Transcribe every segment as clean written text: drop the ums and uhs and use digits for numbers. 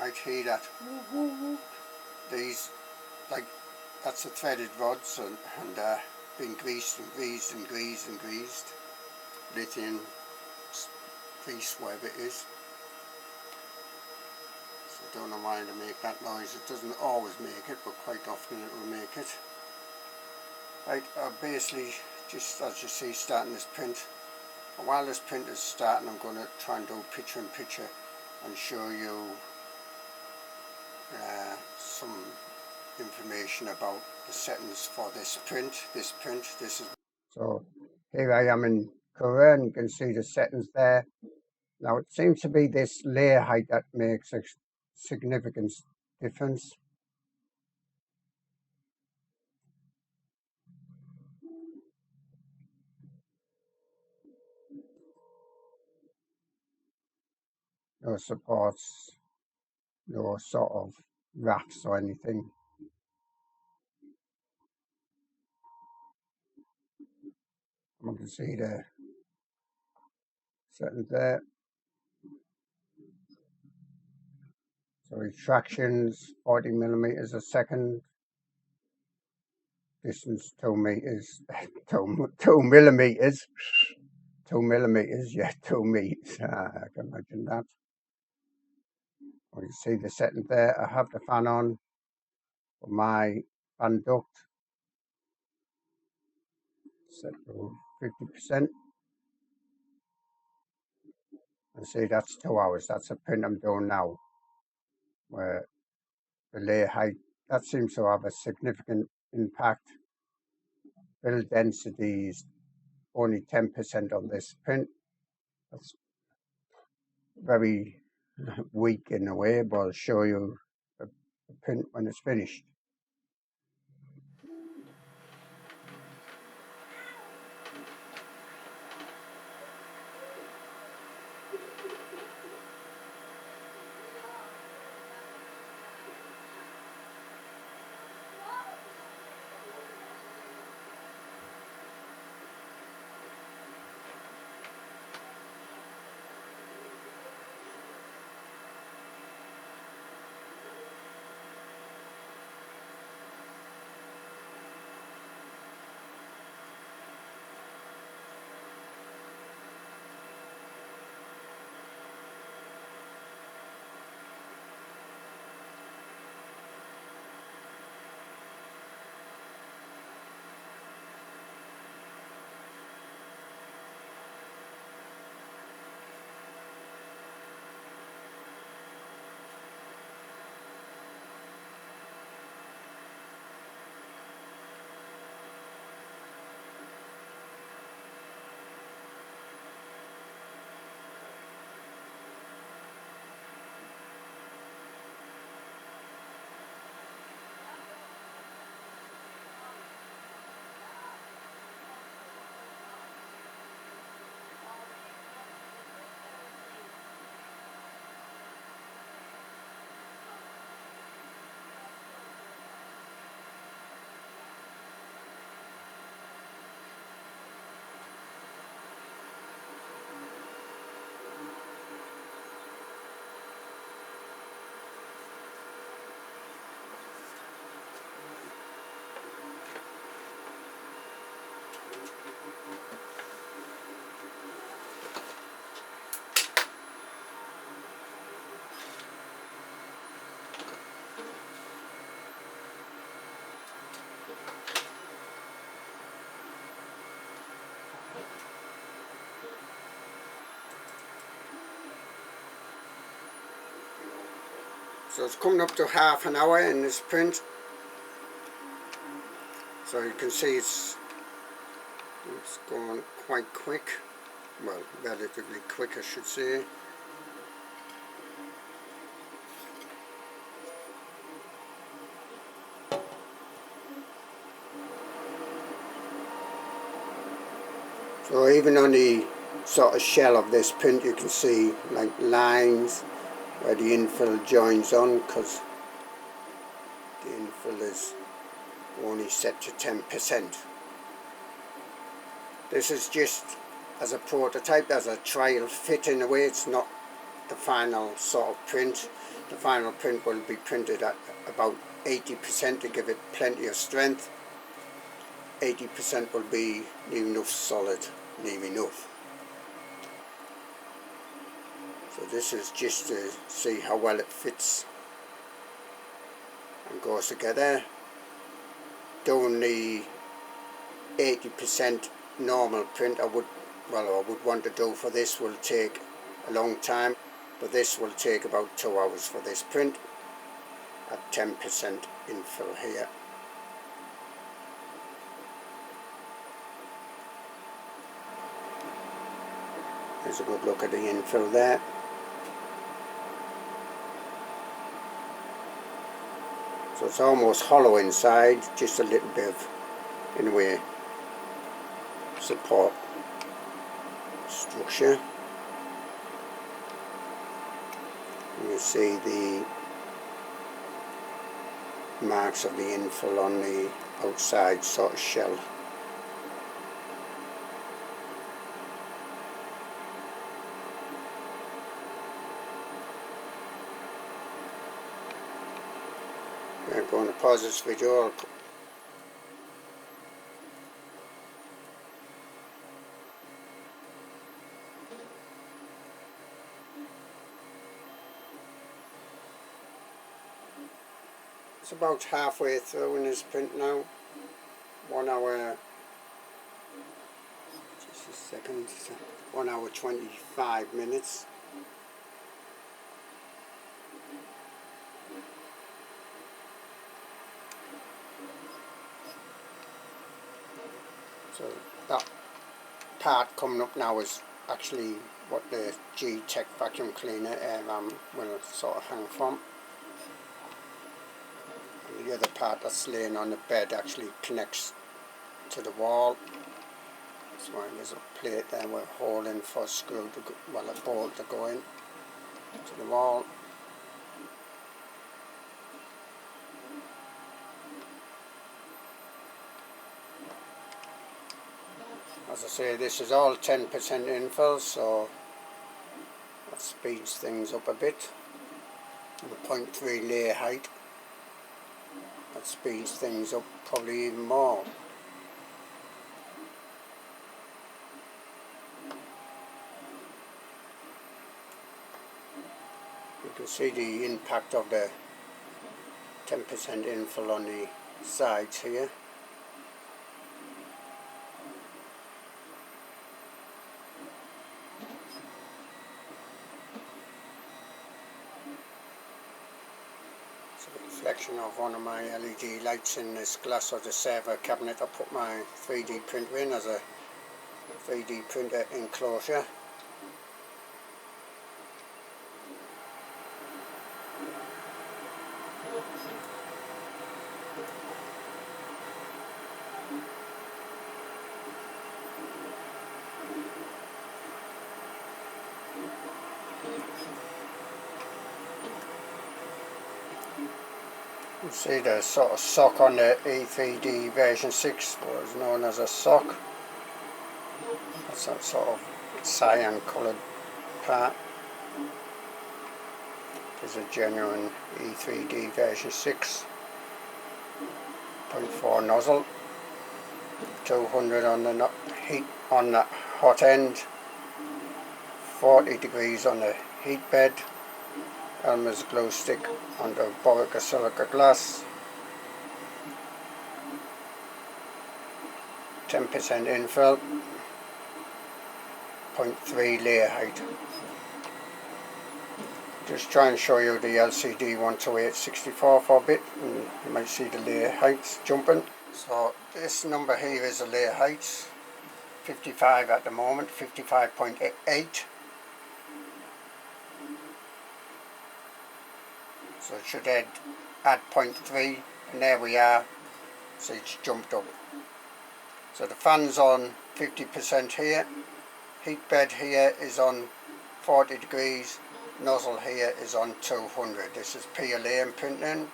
might hear that. These, like, that's the threaded rods and been greased and greased and greased and greased. Lithium grease, whatever it is. So I don't know why to make that noise. It doesn't always make it, but quite often it will make it. Right, basically, just as you see, starting this print. And while this print is starting, I'm going to try and do picture in picture and show you some information about the settings for this print. This is. So here I am in Korea, and you can see the settings there. Now it seems to be this layer height that makes a significant difference. No supports, no sort of rafts or anything. You can see the settings there. So retractions 40 millimeters a second. Distance 2 meters. 2 millimeters. 2 millimeters, yeah, 2 meters. I can imagine that. You can see the settings there. I have the fan on for my fan duct. Set to 50%. And see, that's 2 hours. That's a print I'm doing now, where the layer height, that seems to have a significant impact. Build density is only 10% on this print. That's very weak in a way, but I'll show you the print when it's finished. So it's coming up to half an hour in this print. So you can see it's going quite quick. Well, relatively quick, I should say. So even on the sort of shell of this print, you can see like lines where the infill joins on, because the infill is only set to 10%. This is just as a prototype, as a trial fit in a way. It's not the final sort of print. The final print will be printed at about 80% to give it plenty of strength. 80% will be near enough solid, near enough. So this is just to see how well it fits and goes together. Doing the 80% normal print I would want to do for this will take a long time, but this will take about 2 hours for this print at 10% infill here. There's a good look at the infill there. So it's almost hollow inside, just a little bit of, in a way, support structure. You see the marks of the infill on the outside sort of shell. I'm going to pause this video. It's about halfway through in this print now. 1 hour, just a second, 1 hour 25 minutes. So that part coming up now is actually what the GTech vacuum cleaner AirRam will sort of hang from. And the other part that's laying on the bed actually connects to the wall. That's why there's a plate there with a hole in for a screw to go, well, a bolt to go in to the wall. As I say, this is all 10% infill, so that speeds things up a bit. The 0.3 layer height, that speeds things up probably even more. You can see the impact of the 10% infill on the sides here. Reflection of one of my LED lights in this glass of the server cabinet. I put my 3D printer in as a 3D printer enclosure. You see the sort of sock on the E3D version 6 was known as a sock. That's that sort of cyan coloured part. There's a genuine E3D version 6. 0.4 nozzle. 200 on the heat on the hot end. 40 degrees on the heat bed. Elmer's glow stick on the boric silica glass. 10% infill. 0.3 layer height. Just try and show you the LCD 12864 for a bit, and you might see the layer heights jumping. So this number here is the layer heights. 55 at the moment, 55.8. So it should add 0.3, and there we are. So it's jumped up. So the fan's on 50% here. Heat bed here is on 40 degrees. Nozzle here is on 200. This is PLA printing.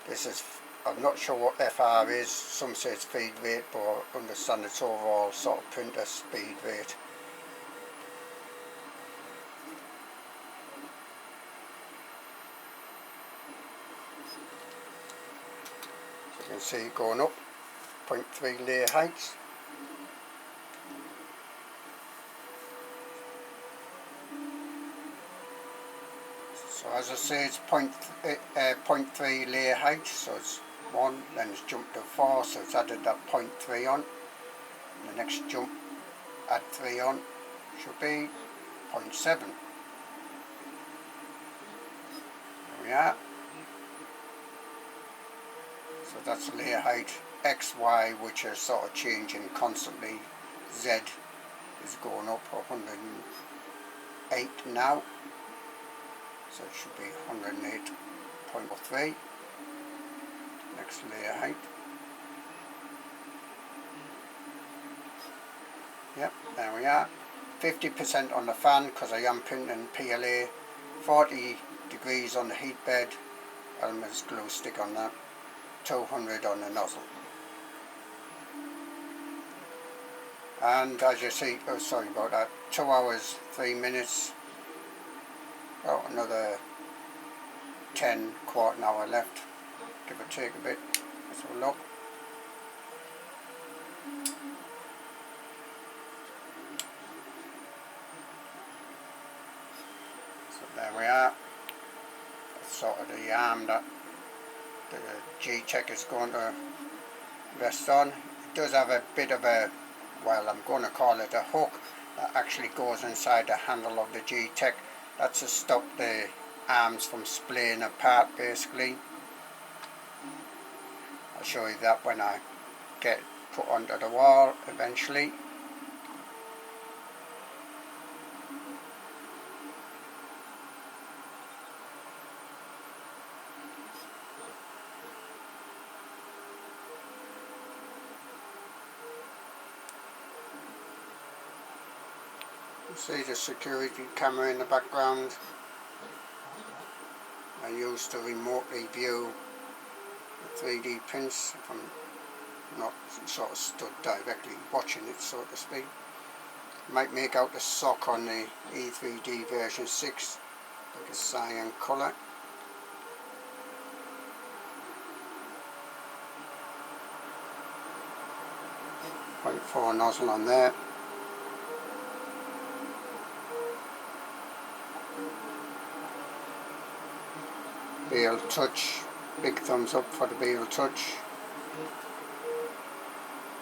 This is, I'm not sure what FR is. Some say it's feed rate, but I understand it's overall sort of printer speed rate. You can see it going up, 0.3 layer heights. So as I say, it's 0.3 layer height, so it's 1, then it's jumped to 4, so it's added that 0.3 on. The next jump, add 3 on, should be 0.7. There we are. So that's layer height X, Y, which are sort of changing constantly. Z is going up 108 now, so it should be 108.3. Next layer height. Yep, there we are. 50% on the fan because I am printing PLA. 40 degrees on the heat bed. Elmer's glue stick on that. 200 on the nozzle. And as you see, oh sorry about that, 2 hours 3 minutes. Oh, another 10 quarter an hour left, give or take a bit. Let's have a look. So there we are. That's sort of the arm that the GTech is going to rest on. It does have a bit of a, well, I'm going to call it a hook that actually goes inside the handle of the GTech. That's to stop the arms from splitting apart basically. I'll show you that when I get put onto the wall eventually. You see the security camera in the background. I used to remotely view the 3D prints if I'm not sort of stood directly watching it, so to speak. Might make out the sock on the E3D version 6, like a cyan colour. .4 nozzle on there. Beal touch, big thumbs up for the Beal touch.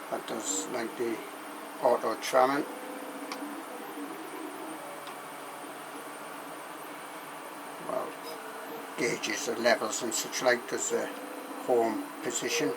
That does like the auto tramming. Well, gauges the levels and such like, does the home position.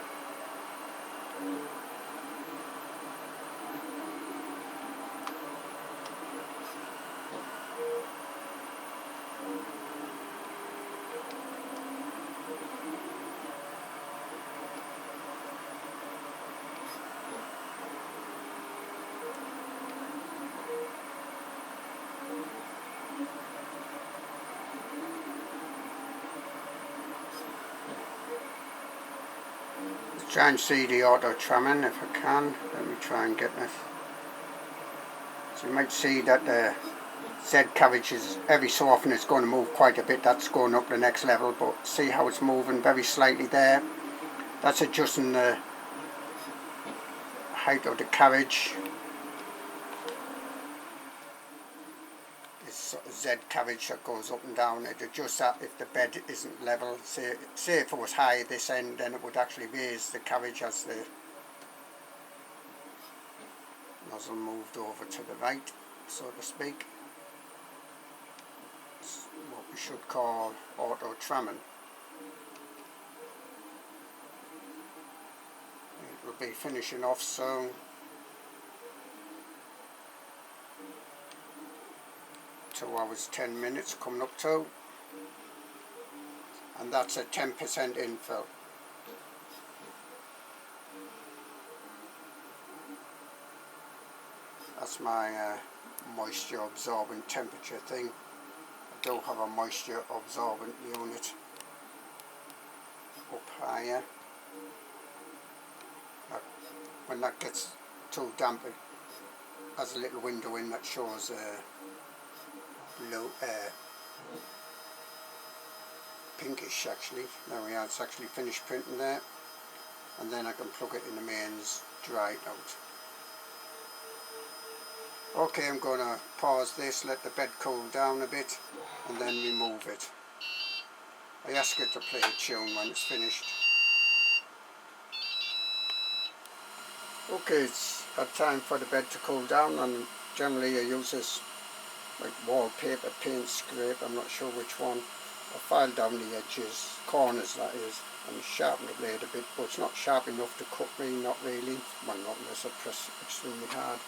Try and see the auto tramming if I can. Let me try and get this. So you might see that the Z carriage is every so often it's going to move quite a bit. That's going up the next level, but see how it's moving very slightly there. That's adjusting the height of the carriage. This Z carriage that goes up and down, it adjusts that if the bed isn't level. Say if it was high at this end, then it would actually raise the carriage as the nozzle moved over to the right, so to speak. It's what we should call auto tramming. It will be finishing off soon. .2 hours 10 minutes coming up to, and that's a 10% infill. That's my moisture absorbent temperature thing. I do have a moisture absorbent unit up higher. When that gets too damp, it has a little window in that shows blue, pinkish actually. There we are, it's actually finished printing there. and then I can plug it in the mains, dry it out. Okay, I'm going to pause this, let the bed cool down a bit, and then remove it. I ask it to play a tune when it's finished. Okay, it's had time for the bed to cool down, and generally I use this like wallpaper paint scrape, I'm not sure which one. I file down the edges, corners that is, and sharpen the blade a bit, but it's not sharp enough to cut me, not really, well not unless I press extremely hard.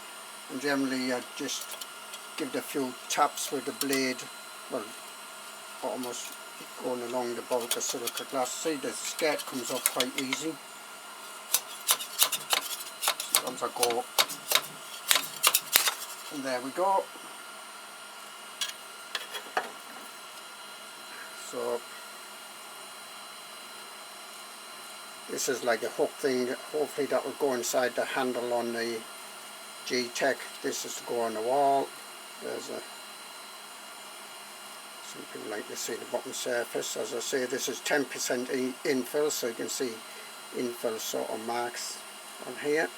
And generally I just give it a few taps with the blade, well almost going along the bulk of silica glass. See, the skirt comes off quite easy. Sometimes I go, and there we go. So this is like a hook thing, hopefully that will go inside the handle on the GTech. This is to go on the wall. There's a, some people like to see the bottom surface. As I say, this is 10% infill, so you can see infill sort of marks on here.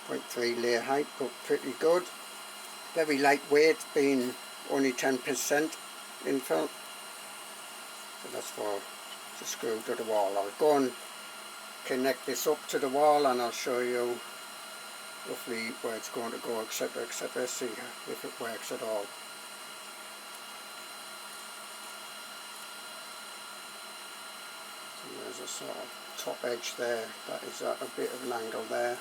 0.3 layer height, but pretty good. Very lightweight, being only 10% infill. So that's for the screw to the wall. I'll go and connect this up to the wall, and I'll show you roughly where it's going to go, etc, etc, see if it works at all. So there's a sort of top edge there, that is at a bit of an angle there.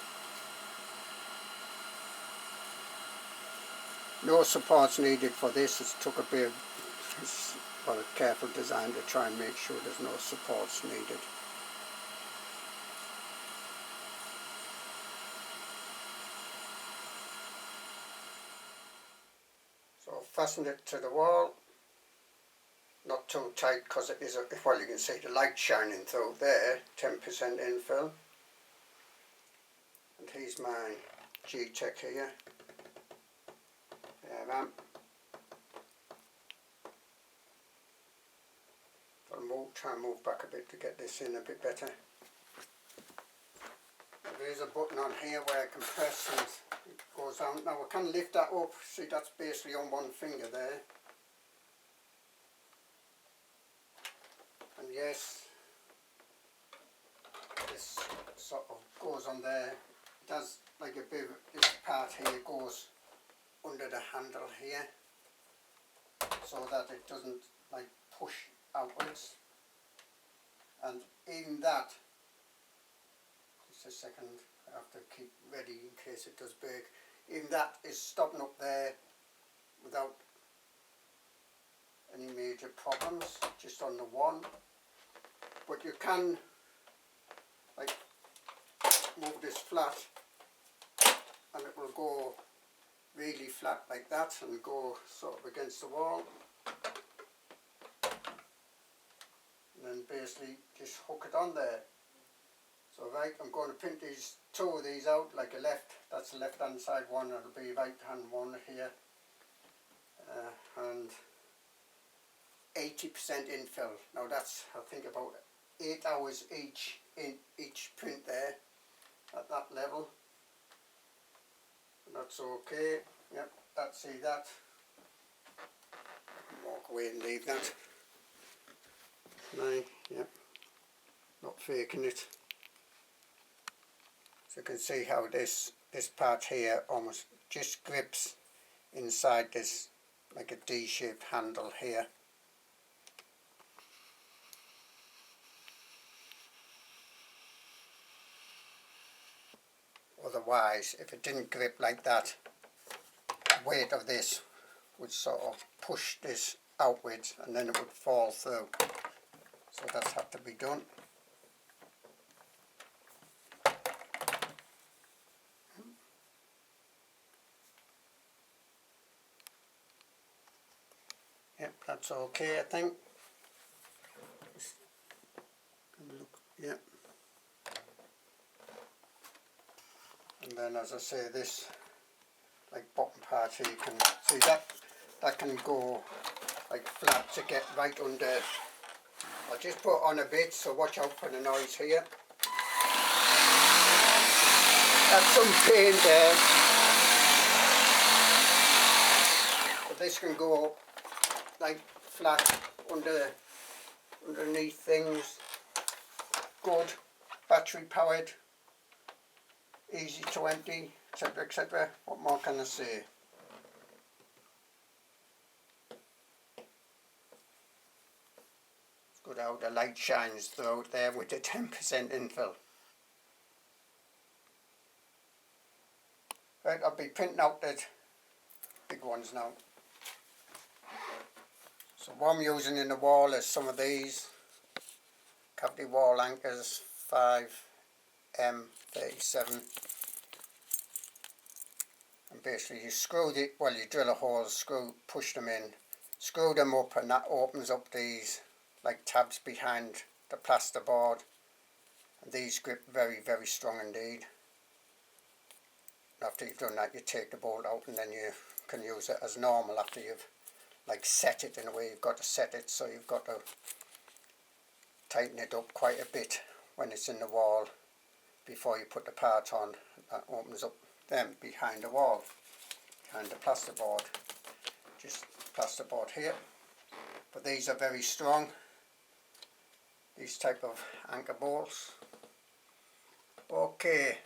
No supports needed for this. It took a bit of well, a careful design to try and make sure there's no supports needed. So fasten it to the wall, not too tight because it is, well you can see the light shining through there, 10% infill. And here's my GTech here, AirRam. I'll try and move back a bit to get this in a bit better. There is a button on here where I can press and it goes down. Now I can lift that up, see that's basically on one finger there. And yes, this sort of goes on there. It does like a bit of this part here goes under the handle here, so that it doesn't like push outwards. And in that, just a second, I have to keep ready in case it does break. Even that is stopping up there without any major problems, just on the one. But you can like move this flat and it will go really flat like that and go sort of against the wall. And then basically just hook it on there. So right, I'm going to print these, two of these out, like a left, that's the left hand side one, it'll be right hand one here, and 80% infill. Now that's, I think, about 8 hours each in each print there, at that level. And that's okay, yep, that's, see that, walk away and leave that. Nine, yep, not faking it. So you can see how this part here almost just grips inside this, like a D-shaped handle here. Otherwise, if it didn't grip like that, the weight of this would sort of push this outwards and then it would fall through. So that's had to be done. Yep, that's okay, I think. Look, yep. And then, as I say, this like bottom part here, you can see that can go like flat to get right under. I'll just put on a bit, so watch out for the noise here. That's some paint there. But this can go like flat underneath things. Good, battery powered, easy to empty, etc, etc. What more can I say? It's good how the light shines through there with the 10% infill. Right, I'll be printing out the big ones now. So what I'm using in the wall is some of these cavity wall anchors, 5M37, and basically you screw the, well, you drill a hole, push them in, screw them up, and that opens up these like tabs behind the plasterboard, and these grip very, very strong indeed. After you've done that, you take the bolt out and then you can use it as normal after you've like set it in a way you've got to set it, so you've got to tighten it up quite a bit when it's in the wall before you put the part on. That opens up them behind the wall, behind the plasterboard. Just plasterboard here, but these are very strong, these type of anchor bolts. Okay.